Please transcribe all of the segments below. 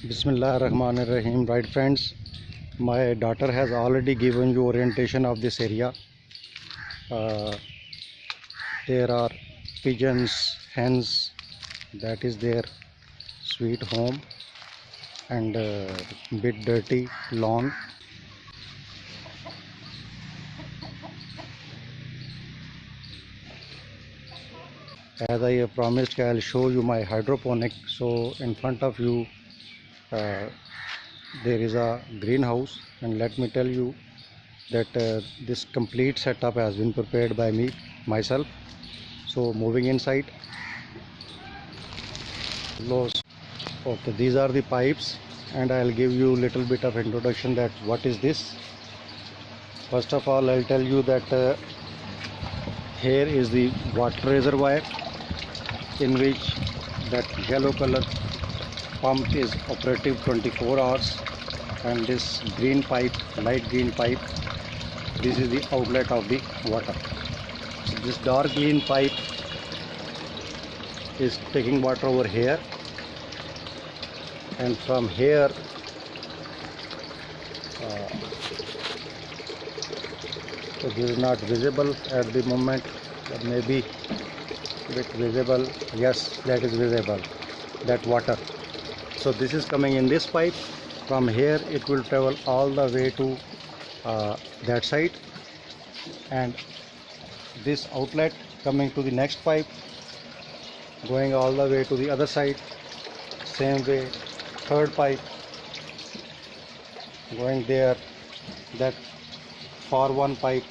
Bismillahirrahmanirrahim. Right friends, my daughter has already given you orientation of this area. uh, there are pigeons, hens, that is their sweet home, and bit dirty lawn. As I have promised, I'll show you my hydroponic. So in front of you uh, there is a greenhouse, and let me tell you that this complete setup has been prepared by me myself. So moving inside, okay, these are the pipes, and I'll give you little bit of introduction that what is this. First of all, I'll tell you that here is the water reservoir, in which that yellow color pump is operative 24 hours, and this green pipe, light green pipe, this is the outlet of the water. So this dark green pipe is taking water over here, and from here so this is not visible at the moment, but maybe bit visible. Yes, that is visible, that water. So this is coming in this pipe. From here it will travel all the way to that side, and this outlet coming to the next pipe, going all the way to the other side. Same way, third pipe going there, that for one pipe,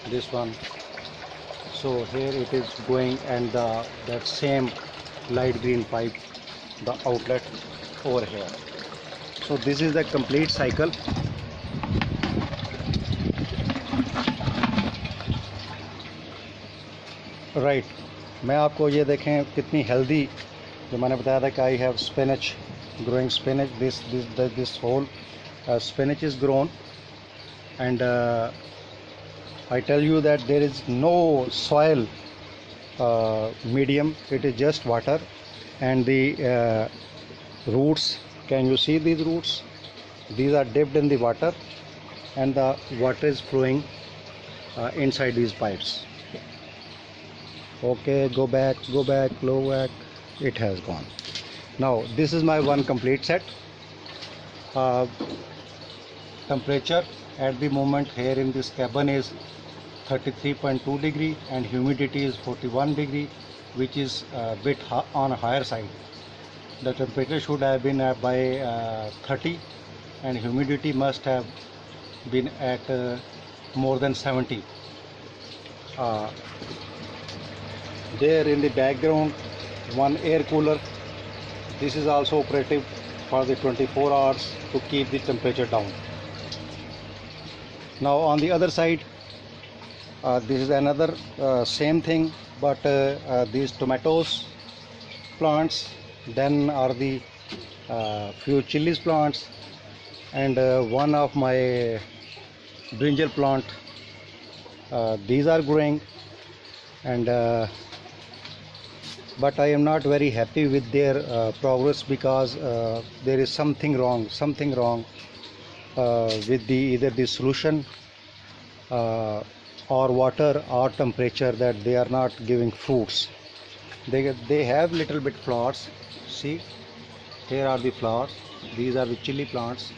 this one. So here it is going, and that same light green pipe, the outlet over here. So this is the complete cycle. Right मैं आपको ये देखें कितनी healthy, जो मैंने बताया था कि I have spinach, growing spinach, this whole spinach is grown, and I tell you that there is no soil medium, it is just water, and the roots, can you see these roots? These are dipped in the water, and the water is flowing inside these pipes. Okay, go back, go back, go back. It has gone. Now this is my one complete set. Temperature at the moment here in this cabin is 33.2 degree, and humidity is 41 degree, which is a bit on a higher side. The temperature should have been by 30, and humidity must have been at more than 70. There in the background, one air cooler. This is also operative for the 24 hours to keep the temperature down. Now on the other side, this is another same thing, but these tomatoes plants, then are the few chilies plants, and one of my brinjal plant. These are growing, and but I am not very happy with their progress, because there is something wrong with either the solution or water or temperature, that they are not giving fruits. They have little bit flowers. See, here are the flowers. These are the chili plants,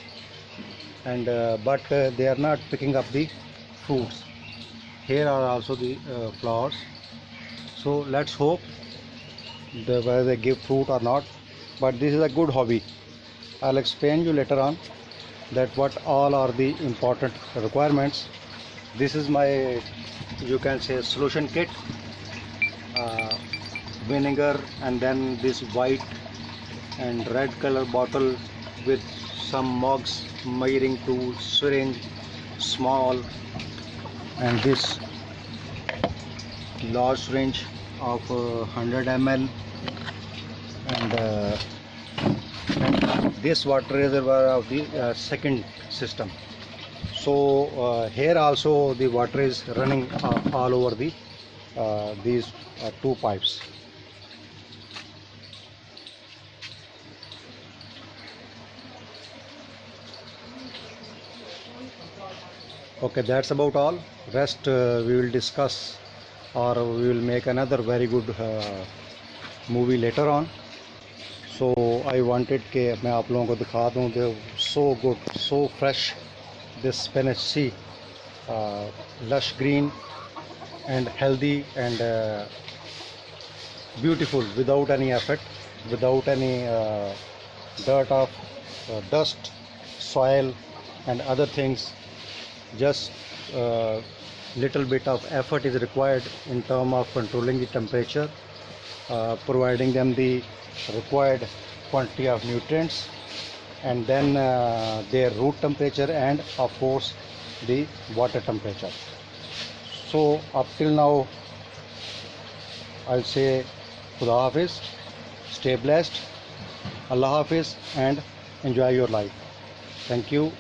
and but they are not picking up the fruits. Here are also the flowers. So let's hope whether they give fruit or not. But this is a good hobby. I'll explain you later on that what all are the important requirements. This is my, you can say, solution kit. Vinegar, and then this white and red color bottle with some mugs, measuring tool, syringe, small, and this large syringe of 100 ml, and this water reservoir of the second system. So here also the water is running all over the these two pipes. Okay, that's about all. Rest we will discuss, or we will make another very good movie later on. So I wanted कि मैं आप लोगों को दिखा दूँ, so good, so fresh, this spinach. See, lush green and healthy and beautiful, without any effort, without any dirt of dust, soil and other things. Just little bit of effort is required in terms of controlling the temperature, providing them the required quantity of nutrients, and then their root temperature, and of course the water temperature. So up till now I'll say Khuda Hafiz, stay blessed, Allah Hafiz, and enjoy your life. Thank you.